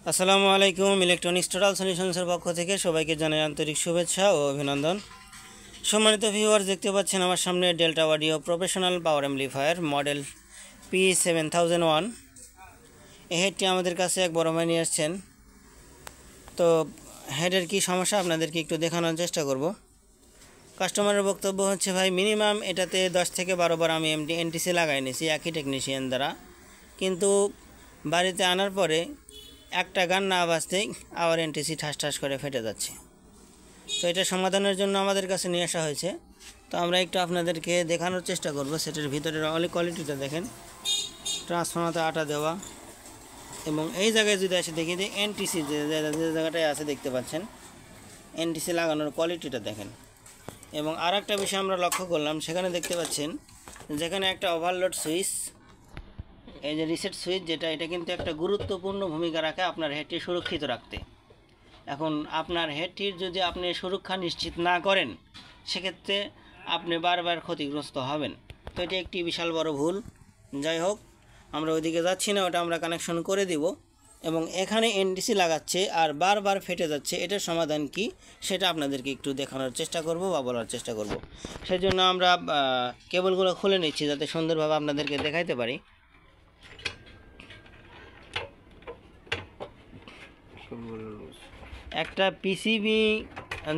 আসসালামু আলাইকুম। Electronics total সলিউশনসের পক্ষ থেকে সবাইকে জানাই আন্তরিক শুভেচ্ছা ও অভিনন্দন। সম্মানিত ভিউয়ার্স, দেখতে পাচ্ছেন আমার সামনে ডেল্টা অডিও প্রফেশনাল পাওয়ার অ্যাম্পলিফায়ার মডেল P7001। এই হেডটি আমাদের কাছে এক বড় ভাই নিয়ে আসছেন। তো হেডের কি সমস্যা আপনাদেরকে একটু দেখানোর চেষ্টা করব। কাস্টমারের বক্তব্য হচ্ছে, ভাই মিনিমাম এটাতে 10 থেকে 12 বার আমি এনটিসি লাগাই নিয়েছি একই টেকনিশিয়ান দ্বারা, কিন্তু বাড়িতে আনার পরে একটা গান না বাজতেই আবার এনটিসি ঠাস ঠাস করে ফেটে যাচ্ছে। তো এটা সমাধানের জন্য আমাদের কাছে নিয়ে আসা হয়েছে। তো আমরা একটু আপনাদেরকে দেখানোর চেষ্টা করব। সেটার ভিতরের অনেক কোয়ালিটিটা দেখেন, ট্রান্সফর্মারতে আটা দেওয়া, এবং এই জায়গায় যদি এসে দেখি যে এনটিসি যে জায়গাটায় আছে দেখতে পাচ্ছেন, এনটিসি লাগানোর কোয়ালিটিটা দেখেন। এবং আর একটা বিষয় আমরা লক্ষ্য করলাম, সেখানে দেখতে পাচ্ছেন যেখানে একটা ওভারলোড সুইচ, এই যে রিসেট সুইচ যেটা, এটা কিন্তু একটা গুরুত্বপূর্ণ ভূমিকা রাখে আপনার হেডটি সুরক্ষিত রাখতে। এখন আপনার হেডটির যদি আপনি সুরক্ষা নিশ্চিত না করেন, সেক্ষেত্রে আপনি বারবার ক্ষতিগ্রস্ত হবেন। তো এটি একটি বিশাল বড় ভুল। যাই হোক, আমরা ওইদিকে যাচ্ছি না, ওটা আমরা কানেকশন করে দিব। এবং এখানে এনটিসি লাগাচ্ছে আর বারবার ফেটে যাচ্ছে, এটার সমাধান কি সেটা আপনাদেরকে একটু দেখানোর চেষ্টা করব বা বলার চেষ্টা করব। সেই জন্য আমরা কেবলগুলো খুলে নিচ্ছি যাতে সুন্দরভাবে আপনাদেরকে দেখাইতে পারি। একটা পিসিবি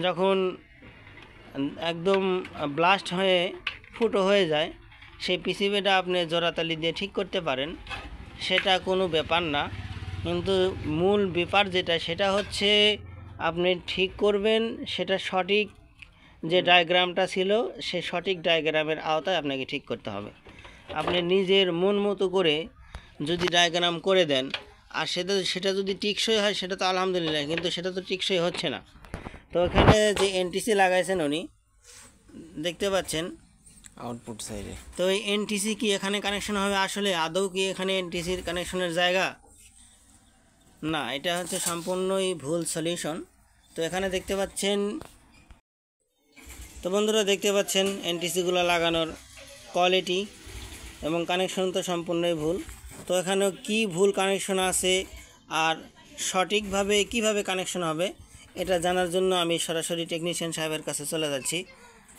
যখন একদম ব্লাস্ট হয়ে ফুটো হয়ে যায়, সেই পিসিবিটা আপনি জোড়াতালি দিয়ে ঠিক করতে পারেন, সেটা কোনো ব্যাপার না। কিন্তু মূল ব্যাপার যেটা, সেটা হচ্ছে আপনি ঠিক করবেন সেটা সঠিক, যে ডায়াগ্রামটা ছিল সেই সঠিক ডায়াগ্রামের আওতায় আপনাকে ঠিক করতে হবে। আপনি নিজের মন মতো করে যদি ডায়াগ্রাম করে দেন আর সেটা যদি টিকসই হয়, সেটা তো আলহামদুলিল্লাহ, কিন্তু সেটা তো টিকসই হচ্ছে না। তো এখানে যে এনটিসি লাগাইছেন উনি, দেখতে পাচ্ছেন আউটপুট সাইডে, তো এই এনটিসি কি এখানে কানেকশন হবে? আসলে আদৌ কি এখানে এনটিসির কানেকশনের জায়গা? না, এটা হচ্ছে সম্পূর্ণই ভুল সলিউশন। তো এখানে দেখতে পাচ্ছেন, তো বন্ধুরা দেখতে পাচ্ছেন এনটিসিগুলো লাগানোর কোয়ালিটি এবং কানেকশন তো সম্পূর্ণই ভুল। তো এখানেও কি ভুল কানেকশন আছে আর সঠিকভাবে কিভাবে কানেকশন হবে, এটা জানার জন্য আমি সরাসরি টেকনিশিয়ান সাহেবের কাছে চলে যাচ্ছি।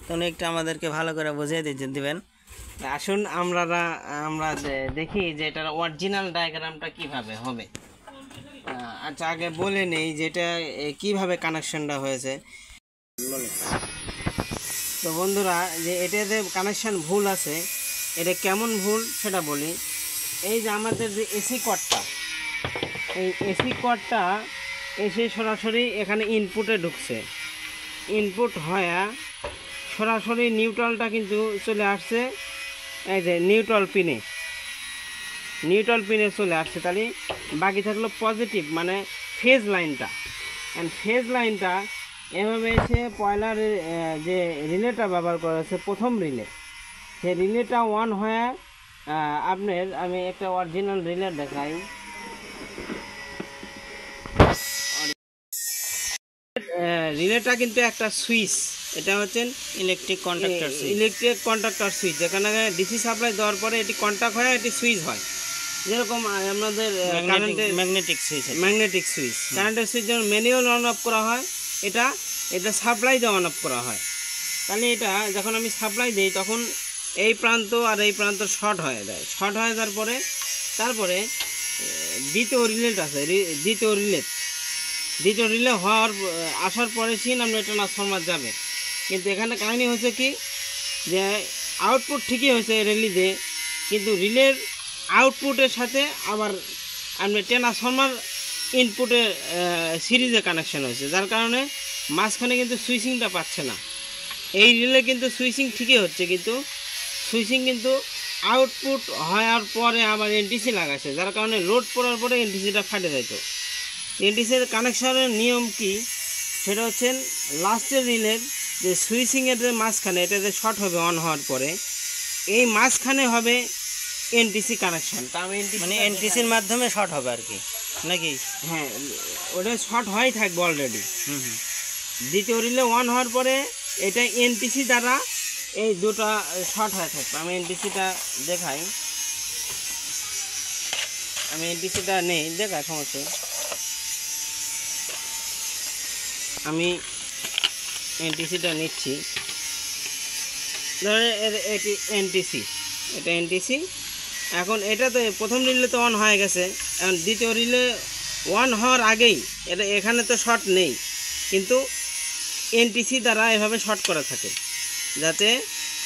তো উনি একটু আমাদেরকে ভালো করে বুঝিয়ে দিবেন। আসুন আমরা দেখি যে এটার অরিজিনাল ডায়াগ্রামটা কিভাবে হবে। আচ্ছা, আগে বলে নেই যে এটা কিভাবে কানেকশনটা হয়েছে। তো বন্ধুরা, যে এটাতে কানেকশন ভুল আছে, এটা কেমন ভুল সেটা বলি। এই যে আমাদের যে এসি কর্ডটা, এই এসি কর্ডটা এসে সরাসরি এখানে ইনপুটে ঢুকছে। ইনপুট হয়ে সরাসরি নিউট্রালটা কিন্তু চলে আসছে এই যে নিউট্রাল পিনে চলে আসছে। তাহলে বাকি থাকলো পজিটিভ, মানে ফেজ লাইনটা। অ্যান্ড ফেজ লাইনটা এভাবে এসে পয়লার যে রিলেটা ব্যবহার করা হয়েছে, প্রথম রিলে, সেই রিলেটা অন হয়ে আমি একটা অরিজিনাল রিলে দেখাই। রিলেটা কিন্তু একটা সুইচ, এটা হচ্ছে ইলেকট্রিক কন্ট্যাক্টর সুইচ, যেখানে ডিসি সাপ্লাই দেওয়ার পরে এটি কন্ট্যাক্ট হয়, এটি সুইচ হয়। যেরকম আমাদের ম্যাগনেটিক সুইচ, কারেন্টের সুইচ যেমন ম্যানুয়াল অন অফ করা হয়, এটা সাপ্লাই দিয়ে অন অফ করা হয়। তাহলে এটা যখন আমি সাপ্লাই দিই, তখন এই প্রান্ত আর এই প্রান্ত শর্ট হয়ে যায়। শর্ট হয়ে যাওয়ার পরে তারপরে দ্বিতীয় রিলে আসার পরে আমরা এটা ট্রান্সফরমার যাবে। কিন্তু এখানে কাহিনী হচ্ছে কি, যে আউটপুট ঠিকই হয়েছে রিলেতে, কিন্তু রিলের আউটপুটের সাথে আবার আমরা ট্রান্সফরমার ইনপুটে সিরিজে কানেকশন হয়েছে, যার কারণে মাঝখানে কিন্তু সুইচিংটা পাচ্ছে না। এই রিলে কিন্তু সুইচিং ঠিকই হচ্ছে, কিন্তু সুইচিং কিন্তু আউটপুট হওয়ার পরে আবার এনটিসি লাগাচ্ছে, যার কারণে লোড পড়ার পরে এনটিসিটা ফাটে যেত। এনটিসির কানেকশনের নিয়ম কি, সেটা হচ্ছে লাস্টের রিলের যে সুইচিংয়ের যে মাঝখানে, এটা যে শর্ট হবে অন হওয়ার পরে, এই মাঝখানে হবে এনটিসি কানেকশন। মানে এনটিসির মাধ্যমে শর্ট হবে আর কি, নাকি? হ্যাঁ, ওটা শর্ট হয়ে থাকবে অলরেডি। দ্বিতীয় রিলে অন হওয়ার পরে এটা এনটিসি দ্বারা এই দুটো শর্ট হয়ে থাকবে। আমি এনটিসিটা দেখাই, আমি এনটিসিটা নেই, দেখাই সমস্যা। আমি এনটিসিটা নিচ্ছি। ধরেন এটি এনটিসি, এটা এনটিসি। এখন এটা তো প্রথম রিলে তো অন হয়ে গেছে, এখন দ্বিতীয় রিলে অন হওয়ার আগেই এটা এখানে তো শর্ট নেই, কিন্তু এনটিসি দ্বারা এভাবে শর্ট করা থাকে যাতে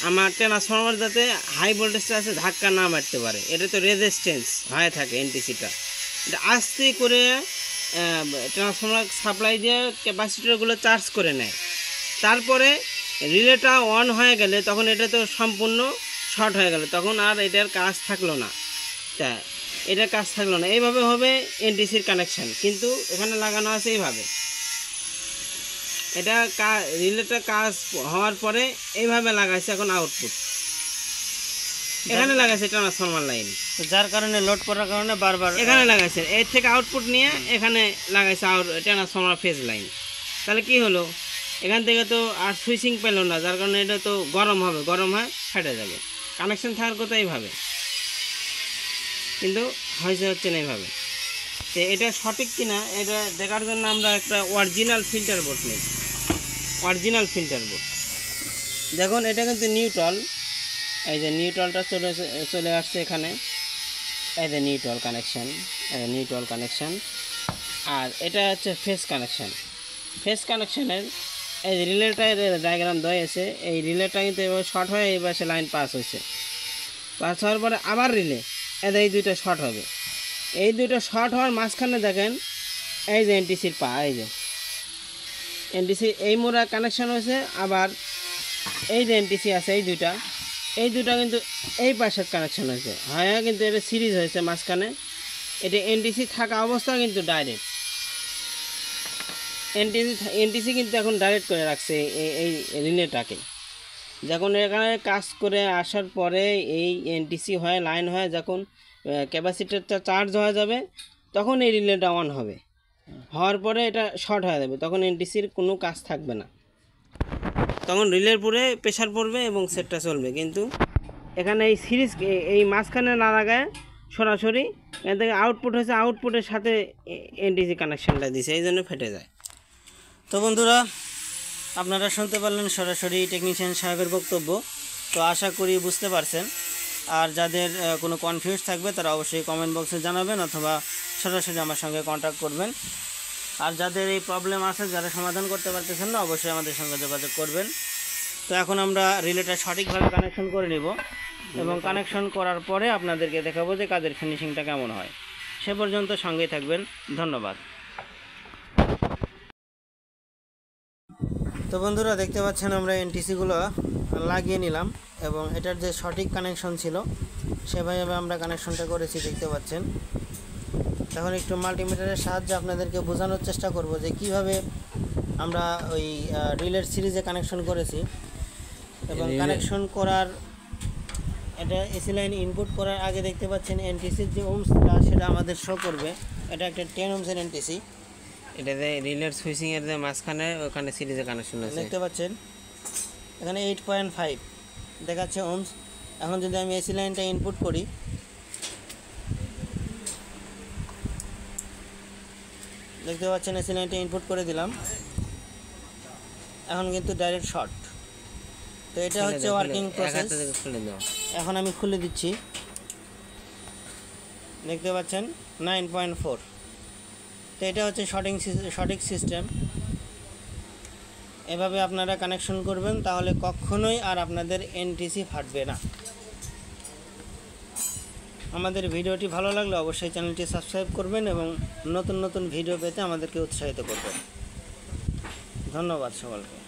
আমার ট্রান্সফরমার যাতে হাই ভোল্টেজটা আছে ধাক্কা না মারতে পারে। এটা তো রেজিস্ট্যান্স হয়ে থাকে এনটিসিটা, এটা আস্তে করে ট্রান্সফরমার সাপ্লাই দিয়ে ক্যাপাসিটরগুলো চার্জ করে নেয়। তারপরে রিলেটা অন হয়ে গেলে তখন এটা তো সম্পূর্ণ শর্ট হয়ে গেল, তখন আর এটার কাজ থাকলো না। তা এটার কাজ থাকলো না, এইভাবে হবে এনটিসির কানেকশান। কিন্তু এখানে লাগানো আছে এইভাবে, এটা রিলেটা কাজ হওয়ার পরে এইভাবে লাগাইছে। এখন আউটপুট এখানে লাগাইছে ট্রান্সফরমার লাইন, যার কারণে লোড করার কারণে বারবার এখানে লাগাইছে। এর থেকে আউটপুট নিয়ে এখানে লাগাইছে ট্রান্সফরমার ফেজ লাইন। তাহলে কি হলো, এখান থেকে তো আর সুইচিং পেল না, যার কারণে এটা তো গরম হবে, গরম হয় ফেটে যাবে। কানেকশন থাকার কথা এইভাবে, কিন্তু হচ্ছে না এইভাবে। তো এটা সঠিক কিনা এটা দেখার জন্য আমরা একটা অরিজিনাল ফিল্টার বোর্ড নিই। অরিজিনাল ফিল্টার বোর্ড দেখুন, এটা কিন্তু নিউট্রাল। এই যে নিউট্রালটা চলে আসছে এখানে, এই যে নিউট্রাল কানেকশান, নিউট্রাল কানেকশান। আর এটা হচ্ছে ফেস কানেকশান। ফেস কানেকশানের এই রিলেটার ডায়াগ্রাম দেওয়া আছে। এই রিলেটা কিন্তু এবার শর্ট হয়ে এবার সে লাইন পাস হয়েছে। পাস হওয়ার পরে আবার রিলে এই দুইটা শর্ট হবে। এই দুইটা শর্ট হওয়ার মাঝখানে দেখেন এই যে এনটিসির পা, এই যে এনটিসি এই মোড়া কানেকশান হয়েছে। আবার এই যে এনটিসি আছে এই দুইটা কিন্তু এই পাশের কানেকশান হয়েছে। হ্যাঁ, কিন্তু এটা সিরিজ হয়েছে মাঝখানে। এটা এনটিসি থাকা অবস্থা কিন্তু ডাইরেক্ট এনটিসি কিন্তু এখন ডাইরেক্ট করে রাখছে এই রিলেটাকে। যখন এখানে কাজ করে আসার পরে এই এনটিসি হয় লাইন হয়, যখন ক্যাপাসিটারটা চার্জ হয়ে যাবে তখন এই রিলেটা অন হবে। হওয়ার পরে এটা শর্ট হয়ে যাবে, তখন এনটিসির কোনো কাজ থাকবে না, তখন রিলের পুরে প্রেশার পড়বে এবং সেটটা চলবে। কিন্তু এখানে এই সিরিজ এই মাঝখানে না লাগায় সরাসরি এখান থেকে আউটপুট হয়েছে, আউটপুটের সাথে এনটিসি কানেকশানটা দিছে, এই জন্য ফেটে যায়। তো বন্ধুরা, আপনারা শুনতে পারলেন সরাসরি টেকনিশিয়ান সাহেবের বক্তব্য। তো আশা করি বুঝতে পারছেন। আর যাদের কোনো কনফিউজ থাকবে তারা অবশ্যই কমেন্ট বক্সে জানাবেন অথবা সরাসরি আমার সঙ্গে কন্ট্যাক্ট করবেন। আর যাদের এই প্রবলেম আছে, যারা সমাধান করতে পারতেছেন না, অবশ্যই আমাদের সঙ্গে যোগাযোগ করবেন। তো এখন আমরা রিলেটা সঠিকভাবে কানেকশন করে নিব এবং কানেকশন করার পরে আপনাদেরকে দেখাবো যে কাজের ফিনিশিংটা কেমন হয়। সে পর্যন্ত সঙ্গেই থাকবেন। ধন্যবাদ। তো বন্ধুরা, দেখতে পাচ্ছেন আমরা এনটিসিগুলো লাগিয়ে নিলাম এবং এটার যে সঠিক কানেকশন ছিল সেভাবে আমরা কানেকশনটা করেছি, দেখতে পাচ্ছেন। এখন একটু মাল্টিমিটারের সাহায্যে আপনাদেরকে বোঝানোর চেষ্টা করব যে কিভাবে আমরা ওই রিলের সিরিজে কানেকশন করেছি এবং কানেকশন করার এটা এসি লাইন ইনপুট করার আগে দেখতে পাচ্ছেন এনটিসির যে ওমসটা সেটা আমাদের শো করবে। এটা একটা 10 ওমসের এনটিসি। এটাতে রিলের সুইচিংয়ের যে মাঝখানে ওখানে সিরিজে কানেকশন আছে, দেখতে পাচ্ছেন এখানে 8.5 দেখাচ্ছে ওমস। এখন যদি আমি এসি লাইনটা ইনপুট করি, দেখতে পাচ্ছেন এসি লাইনটা ইনপুট করে দিলাম, এখন কিন্তু ডাইরেক্ট শর্ট। তো এটা হচ্ছে ওয়ার্কিং প্রসেস। এখন আমি খুলে দিচ্ছি, দেখতে পাচ্ছেন 9.4। তো এটা হচ্ছে সঠিক সিস্টেম। এভাবে আপনারা কানেকশন করবেন, তাহলে কখনোই আর আপনাদের এনটিসি ফাটবে না। আমাদের ভিডিওটি ভালো লাগলে অবশ্যই চ্যানেলটি সাবস্ক্রাইব করবেন এবং নতুন নতুন ভিডিও পেতে আমাদেরকে উৎসাহিত করবেন। ধন্যবাদ সকলকে।